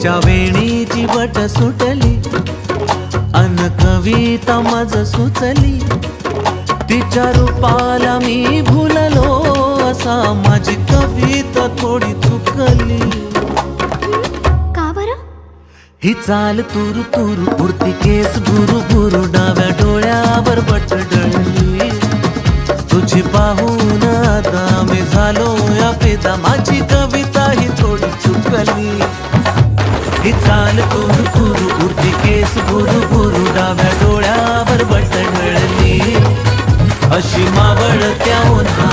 तिच्या वेणीची बट सुटली अन कविता मज सुचली, तिच्या रूपाला मी भुललो असा माझी कविता थोडी चुकली. का बरं? ही चाल तुरु तुरु उडती केस भुरु भुरु, डाव्या डोळ्यावर बट डळली. तुझी पाहून आता मी झालो या फिदा, माझी कविता ही थोडी चुकली. ही चाल तुरु तुरु उडती केस भुरु भुरु, डाव्या डोळ्यावर बट डळली. अशी मावळत्या उन्हात